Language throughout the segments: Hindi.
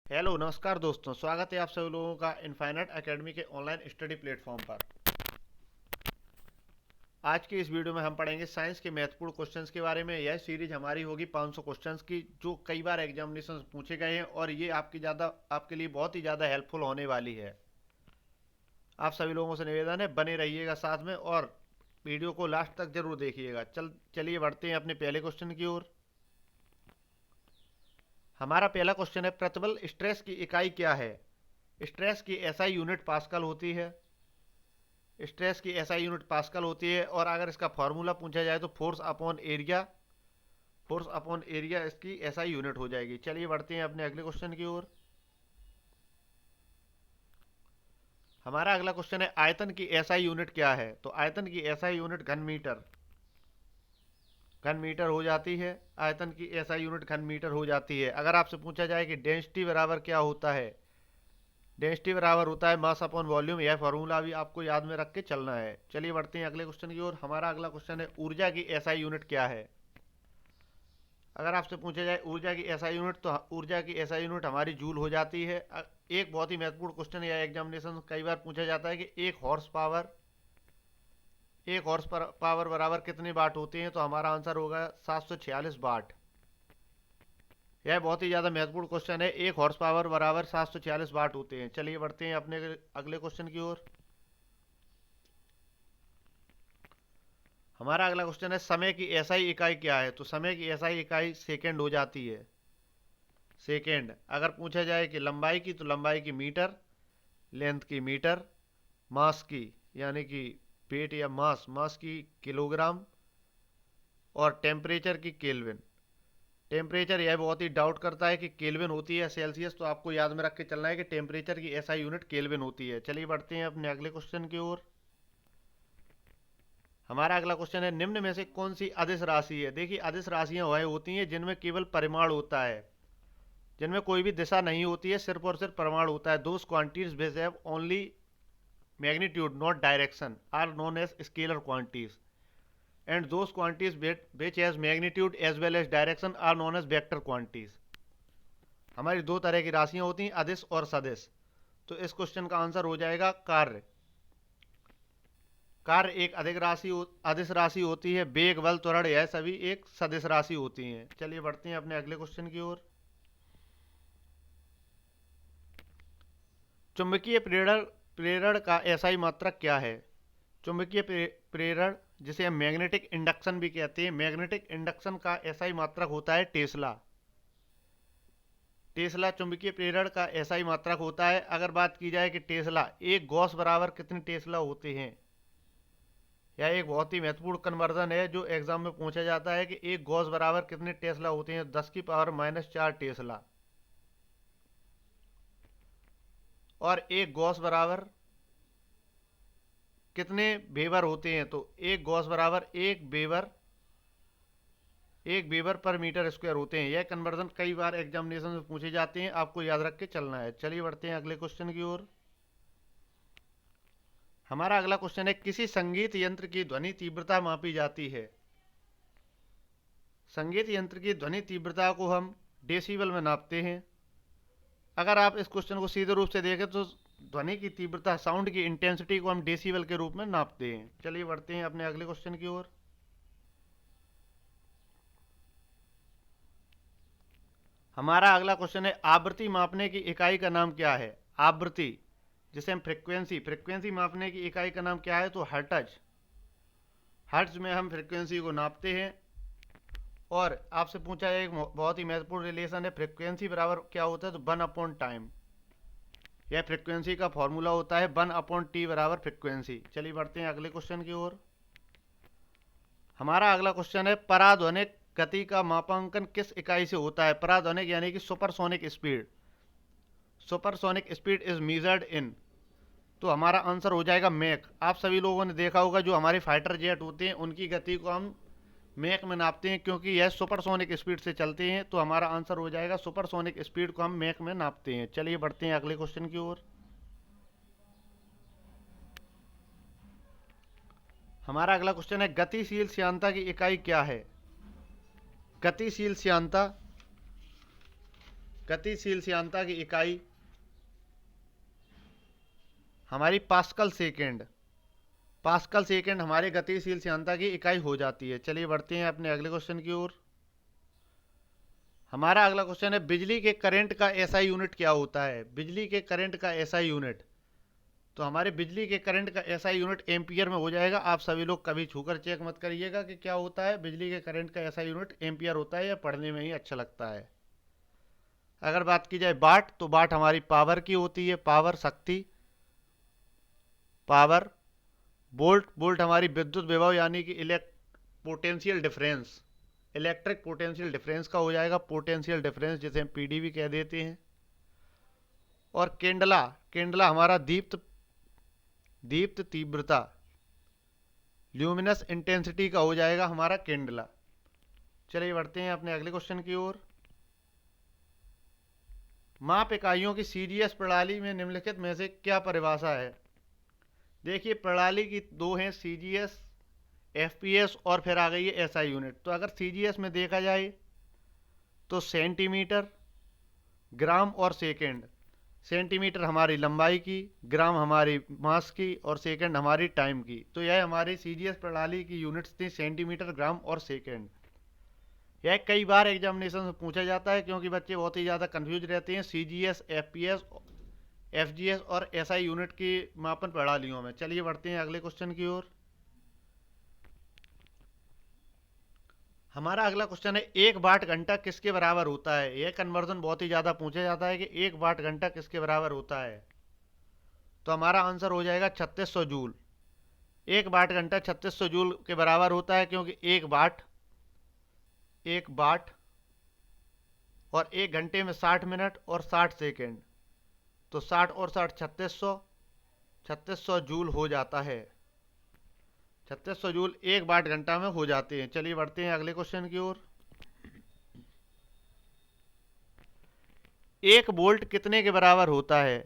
हेलो नमस्कार दोस्तों, स्वागत है आप सभी लोगों का इनफाइनाइट एकेडमी के ऑनलाइन स्टडी प्लेटफॉर्म पर। आज की इस वीडियो में हम पढ़ेंगे साइंस के महत्वपूर्ण क्वेश्चंस के बारे में। यह सीरीज हमारी होगी 500 क्वेश्चंस की, जो कई बार एग्जामिनेशन पूछे गए हैं और ये आपके लिए बहुत ही ज़्यादा हेल्पफुल होने वाली है। आप सभी लोगों से निवेदन है, बने रहिएगा साथ में और वीडियो को लास्ट तक जरूर देखिएगा। चलिए बढ़ते हैं अपने पहले क्वेश्चन की ओर। हमारा पहला क्वेश्चन है, प्रतिबल स्ट्रेस की इकाई क्या है? स्ट्रेस की एसआई यूनिट पास्कल होती है। स्ट्रेस की एसआई यूनिट पास्कल होती है। और अगर इसका फॉर्मूला पूछा जाए तो फोर्स अपॉन एरिया इसकी एसआई यूनिट हो जाएगी। चलिए बढ़ते हैं अपने अगले क्वेश्चन की ओर। हमारा अगला क्वेश्चन है, आयतन की एसआई यूनिट क्या है? तो आयतन की एसआई यूनिट घन मीटर हो जाती है। आयतन की एसआई यूनिट घन मीटर हो जाती है। अगर आपसे पूछा जाए कि डेंसिटी बराबर क्या होता है, डेंसिटी बराबर होता है मास अपॉन वॉल्यूम। यह फॉर्मूला भी आपको याद में रख के चलना है। चलिए बढ़ते हैं अगले क्वेश्चन की ओर। हमारा अगला क्वेश्चन है, ऊर्जा की एसआई यूनिट क्या है? अगर आपसे पूछा जाए ऊर्जा की एसआई यूनिट, तो ऊर्जा की एसआई यूनिट हमारी जूल हो जाती है। एक बहुत ही महत्वपूर्ण क्वेश्चन या एग्जामिनेशन कई बार पूछा जाता है कि एक हॉर्स पावर बराबर कितने वाट होते हैं? तो हमारा आंसर होगा 746 वाट। यह बहुत ही ज़्यादा महत्वपूर्ण क्वेश्चन है। एक हॉर्स पावर बराबर 746 वाट होते हैं। चलिए बढ़ते हैं अपने अगले क्वेश्चन की ओर। हमारा अगला क्वेश्चन है, समय की एसआई इकाई क्या है? तो समय की एसआई इकाई सेकेंड हो जाती है। सेकेंड। अगर पूछा जाए कि लंबाई की, तो लंबाई की मीटर, लेंथ की मीटर, मास की यानी कि वेट या मास की किलोग्राम, और टेम्परेचर की केल्विन। टेम्परेचर यह बहुत ही डाउट करता है कि केल्विन होती है सेल्सियस, तो आपको याद में रख के चलना है कि टेम्परेचर की एसआई यूनिट केल्विन होती है। चलिए बढ़ते हैं अपने अगले क्वेश्चन की ओर। हमारा अगला क्वेश्चन है, निम्न में से कौन सी अदिश राशि है? देखिए, अदिश राशियां वह होती हैं जिनमें केवल परिमाण होता है, जिनमें कोई भी दिशा नहीं होती है, सिर्फ और सिर्फ परिमाण होता है। Those quantities which have only magnitude not direction are known as scalar quantities, and those quantities which has magnitude as well as direction are known as vector quantities. हमारी दो तरह की राशियां होती हैं, अदिश और सदिश। तो इस क्वेश्चन का आंसर हो जाएगा कार्य। कार्य एक अदिश राशि होती है। वेग, बल, त्वरण यह सभी एक सदिश राशि होती हैं। चलिए बढ़ते हैं अपने अगले क्वेश्चन की ओर। चुंबकीय प्रेरण प्रेरण का एसआई मात्रक क्या है? चुंबकीय प्रेरण, जिसे हम मैग्नेटिक इंडक्शन भी कहते हैं, मैग्नेटिक इंडक्शन का एसआई मात्रक होता है टेस्ला। टेस्ला चुंबकीय प्रेरण का एसआई मात्रक होता है। अगर बात की जाए कि टेस्ला, एक गॉस बराबर कितने टेस्ला होते हैं, यह एक बहुत ही महत्वपूर्ण कन्वर्जन है जो एग्जाम में पूछा जाता है कि एक गॉस बराबर कितने टेस्ला होते हैं? 10⁻⁻4 टेस्ला। और एक गॉस बराबर कितने वेबर होते हैं? तो एक गॉस बराबर एक वेबर पर मीटर स्क्वायर होते हैं। यह कन्वर्जन कई बार एग्जामिनेशन में पूछे जाते हैं, आपको याद रख के चलना है। चलिए बढ़ते हैं अगले क्वेश्चन की ओर। हमारा अगला क्वेश्चन है, किसी संगीत यंत्र की ध्वनि तीव्रता मापी जाती है? संगीत यंत्र की ध्वनि तीव्रता को हम डेसिबल में नापते हैं। अगर आप इस क्वेश्चन को सीधे रूप से देखें तो ध्वनि की तीव्रता, साउंड की इंटेंसिटी को हम डेसिबल के रूप में नापते हैं। चलिए बढ़ते हैं अपने अगले क्वेश्चन की ओर। हमारा अगला क्वेश्चन है, आवृत्ति मापने की इकाई का नाम क्या है? आवृत्ति, जिसे हम फ्रिक्वेंसी मापने की इकाई का नाम क्या है? तो हर्ट्ज। हर्ट्ज में हम फ्रिक्वेंसी को नापते हैं। और आपसे पूछा है, एक बहुत ही महत्वपूर्ण रिलेशन है, फ्रिक्वेंसी बराबर क्या होता है? तो 1/टाइम। यह फ्रिक्वेंसी का फॉर्मूला होता है 1/t बराबर फ्रिक्वेंसी। चलिए बढ़ते हैं अगले क्वेश्चन की ओर। हमारा अगला क्वेश्चन है, पराध्वनिक गति का मापांकन किस इकाई से होता है? पराध्वनिक यानी कि supersonic speed. Supersonic speed is measured in, तो हमारा आंसर हो जाएगा मैक। आप सभी लोगों ने देखा होगा, जो हमारे फाइटर जेट होते हैं उनकी गति को हम मैक में नापते हैं, क्योंकि यह सुपरसोनिक स्पीड से चलते हैं। तो हमारा आंसर हो जाएगा सुपरसोनिक स्पीड को हम मैक में नापते हैं। चलिए बढ़ते हैं अगले क्वेश्चन की ओर। हमारा अगला क्वेश्चन है, गतिशील श्यानता की इकाई क्या है? गतिशील श्यानता गतिशील श्यानता की इकाई हमारी पास्कल सेकेंड। पास्कल सेकेंड हमारे गतिशील श्यानता की इकाई हो जाती है। चलिए बढ़ते हैं अपने अगले क्वेश्चन की ओर। हमारा अगला क्वेश्चन है बिजली के करंट का एसआई यूनिट क्या होता है। बिजली के करंट का एसआई यूनिट, तो हमारे बिजली के करंट का एसआई यूनिट एम्पियर में हो जाएगा। आप सभी लोग कभी छूकर चेक मत करिएगा कि क्या होता है। बिजली के करंट का एसआई यूनिट एम्पियर होता है, या पढ़ने में ही अच्छा लगता है। अगर बात की जाए वाट, तो वाट हमारी पावर की होती है, पावर शक्ति, पावर। वोल्ट, वोल्ट हमारी विद्युत विभव यानी कि potential difference, electric potential difference का हो जाएगा, पोटेंशियल डिफरेंस जिसे हम पीडी भी कह देते हैं। और केंडला, केंडला हमारा दीप्त, दीप्त तीव्रता, ल्यूमिनस इंटेंसिटी का हो जाएगा हमारा केंडला। चलिए बढ़ते हैं अपने अगले क्वेश्चन की ओर। माप इकाइयों की सीजीएस प्रणाली में निम्नलिखित में से क्या परिभाषा है। देखिए प्रणाली की दो हैं, सीजीएस, एफपीएस, और फिर आ गई है एसआई यूनिट। तो अगर सीजीएस में देखा जाए तो सेंटीमीटर, ग्राम और सेकंड। सेंटीमीटर हमारी लंबाई की, ग्राम हमारी मास की, और सेकंड हमारी टाइम की। तो यह हमारी सीजीएस प्रणाली की यूनिट्स थी, सेंटीमीटर, ग्राम और सेकंड। यह कई बार एग्जामिनेशन में पूछा जाता है क्योंकि बच्चे बहुत ही ज़्यादा कंफ्यूज रहते हैं सीजीएस, एफपीएस, एफजीएस और एसआई यूनिट की मापन प्रणालियों में। चलिए बढ़ते हैं अगले क्वेश्चन की ओर। हमारा अगला क्वेश्चन है एक वाट घंटा किसके बराबर होता है। यह कन्वर्जन बहुत ही ज़्यादा पूछा जाता है कि एक वाट घंटा किसके बराबर होता है। तो हमारा आंसर हो जाएगा 3600 जूल। एक वाट घंटा 3600 जूल के बराबर होता है, क्योंकि एक वाट और एक घंटे में 60 मिनट और 60 सेकेंड, तो 60 और 60 3600 जूल हो जाता है। 3600 जूल एक वाट घंटा में हो जाते हैं। चलिए बढ़ते हैं अगले क्वेश्चन की ओर। एक वोल्ट कितने के बराबर होता है।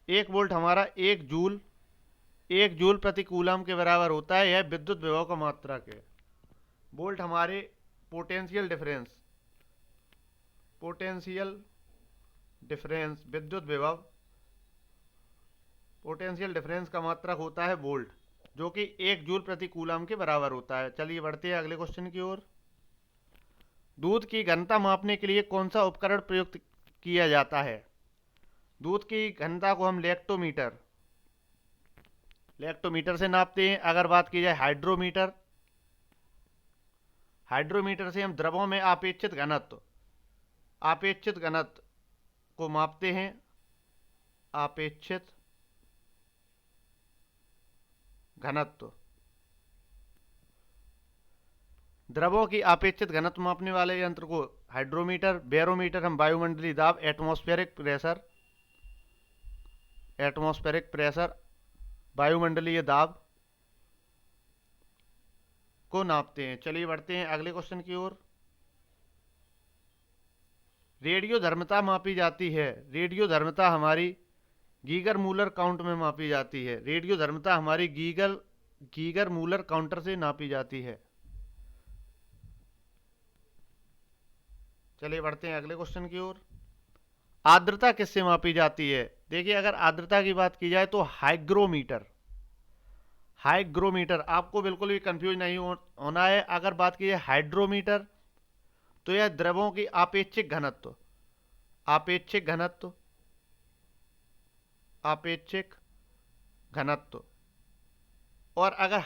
एक वोल्ट हमारा एक जूल प्रति कूलम के बराबर होता है। यह विद्युत विभव का मात्रक है। वोल्ट हमारे पोटेंशियल डिफरेंस विद्युत विभव, पोटेंशियल डिफरेंस का मात्रक होता है वोल्ट, जो कि एक जूल प्रति कूलम के बराबर होता है। चलिए बढ़ते हैं अगले क्वेश्चन की ओर। दूध की घनता मापने के लिए कौन सा उपकरण प्रयुक्त किया जाता है। दूध की घनता को हम लैक्टोमीटर से नापते हैं। अगर बात की जाए हाइड्रोमीटर से हम द्रवों में आपेक्षित घनत्व को मापते हैं। आपेक्षित घनत्व, द्रवों की अपेक्षित घनत्व मापने वाले यंत्र को हाइड्रोमीटर। बैरोमीटर हम वायुमंडलीय दाब, एटमॉस्फेरिक प्रेशर, वायुमंडलीय दाब को नापते हैं। चलिए बढ़ते हैं अगले क्वेश्चन की ओर। रेडियो धर्मता मापी जाती है। रेडियो धर्मता हमारी गीगर मूलर काउंट में मापी जाती है। रेडियो धर्मता हमारी गीगर मूलर काउंटर से नापी जाती है। चलिए बढ़ते हैं अगले क्वेश्चन की ओर। आर्द्रता किससे मापी जाती है। देखिए अगर आर्द्रता की बात की जाए तो हाइग्रोमीटर, आपको बिल्कुल भी कंफ्यूज नहीं होना है। अगर बात की जाए हाइड्रोमीटर, तो यह द्रवों की आपेक्षिक घनत्व, और अगर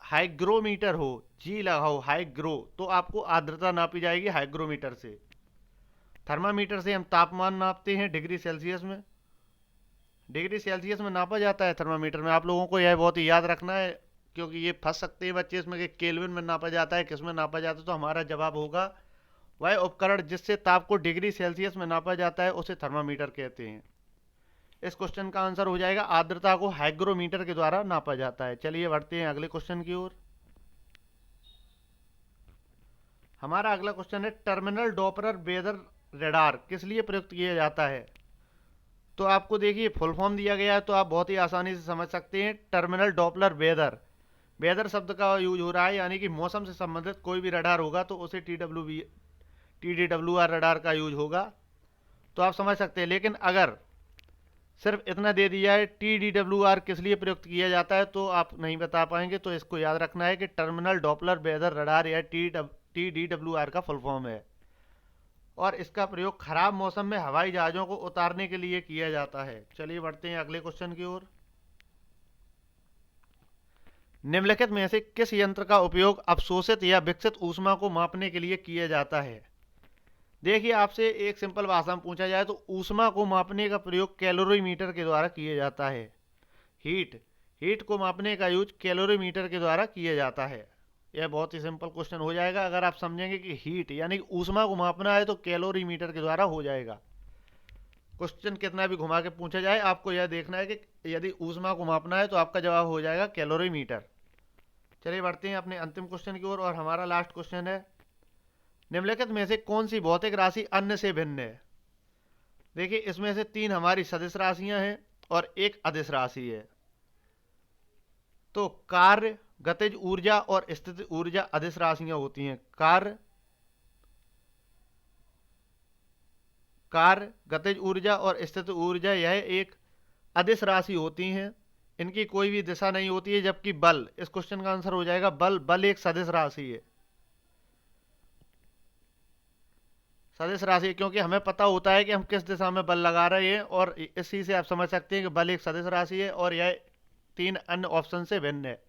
हाइग्रोमीटर हो, जी लगाओ हाइग्रो, तो आपको आर्द्रता नापी जाएगी हाइग्रोमीटर से। थर्मामीटर से हम तापमान नापते हैं डिग्री सेल्सियस में नापा जाता है थर्मामीटर में। आप लोगों को यह बहुत ही याद रखना है, क्योंकि ये फंस सकते हैं बच्चे इसमें कि केल्विन में नापा जाता है, किस में नापा जाता है। तो हमारा जवाब होगा वह उपकरण जिससे ताप को डिग्री सेल्सियस में नापा जाता है उसे थर्मामीटर कहते हैं। इस क्वेश्चन का आंसर हो जाएगा आर्द्रता को हाइग्रोमीटर के द्वारा नापा जाता है। चलिए बढ़ते हैं अगले क्वेश्चन की ओर। हमारा अगला क्वेश्चन है टर्मिनल डॉपलर वेदर रडार किस लिए प्रयुक्त किया जाता है। तो आपको देखिए फुल फॉर्म दिया गया है, तो आप बहुत ही आसानी से समझ सकते हैं। टर्मिनल डॉपलर वेदर शब्द का यूज हो रहा है, यानी कि मौसम से संबंधित कोई भी रडार होगा तो उसे TDWR रडार का यूज होगा। तो आप समझ सकते हैं। लेकिन अगर सिर्फ इतना दे दिया है TDWR किस लिए प्रयुक्त किया जाता है तो आप नहीं बता पाएंगे। तो इसको याद रखना है कि टर्मिनल डॉपलर वेदर रडार या TDWR का फुल फॉर्म है, और इसका प्रयोग खराब मौसम में हवाई जहाज़ों को उतारने के लिए किया जाता है। चलिए बढ़ते हैं अगले क्वेश्चन की ओर। निम्नलिखित में से किस यंत्र का उपयोग अवशोषित या विकसित ऊष्मा को मापने के लिए किया जाता है? देखिए, आपसे एक सिंपल भाषा में पूछा जाए तो ऊष्मा को मापने का प्रयोग कैलोरीमीटर के द्वारा किया जाता है। हीट को मापने का यूज कैलोरीमीटर के द्वारा किया जाता है। यह बहुत ही सिंपल क्वेश्चन हो जाएगा। अगर आप समझेंगे कि हीट यानी कि ऊष्मा को मापना है तो कैलोरीमीटर के द्वारा हो जाएगा। क्वेश्चन कितना भी घुमा के पूछा जाए, आपको यह देखना है कि यदि ऊष्मा को मापना है तो आपका जवाब हो जाएगा कैलोरीमीटर। चलिए बढ़ते हैं अपने अंतिम क्वेश्चन की ओर, और हमारा लास्ट क्वेश्चन है, निम्नलिखित में से कौन सी भौतिक राशि अन्य से भिन्न है? देखिए, इसमें से 3 हमारी सदिश राशियां हैं और एक अदिश राशि है। तो कार्य, गतिज ऊर्जा और स्थितिज ऊर्जा अदिश राशियां होती हैं। कार्य, गतिज ऊर्जा और स्थितिज ऊर्जा यह एक अदिश राशि होती हैं। इनकी कोई भी दिशा नहीं होती है। जबकि बल, इस क्वेश्चन का आंसर हो जाएगा बल एक सदिश राशि है। सदिश राशि क्योंकि हमें पता होता है कि हम किस दिशा में बल लगा रहे हैं, और इसी से आप समझ सकते हैं कि बल एक सदिश राशि है और यह 3 अन्य ऑप्शन से भिन्न है।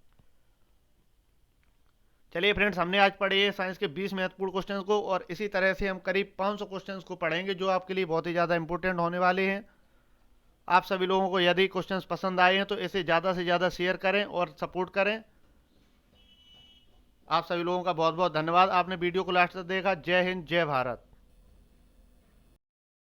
चलिए फ्रेंड्स, हमने आज पढ़े साइंस के 20 महत्वपूर्ण क्वेश्चंस को, और इसी तरह से हम करीब 500 क्वेश्चंस को पढ़ेंगे जो आपके लिए बहुत ही ज़्यादा इंपॉर्टेंट होने वाले हैं। आप सभी लोगों को यदि क्वेश्चंस पसंद आए हैं तो इसे ज़्यादा से ज़्यादा शेयर करें और सपोर्ट करें। आप सभी लोगों का बहुत बहुत धन्यवाद, आपने वीडियो को लास्ट तक देखा। जय हिंद, जय भारत।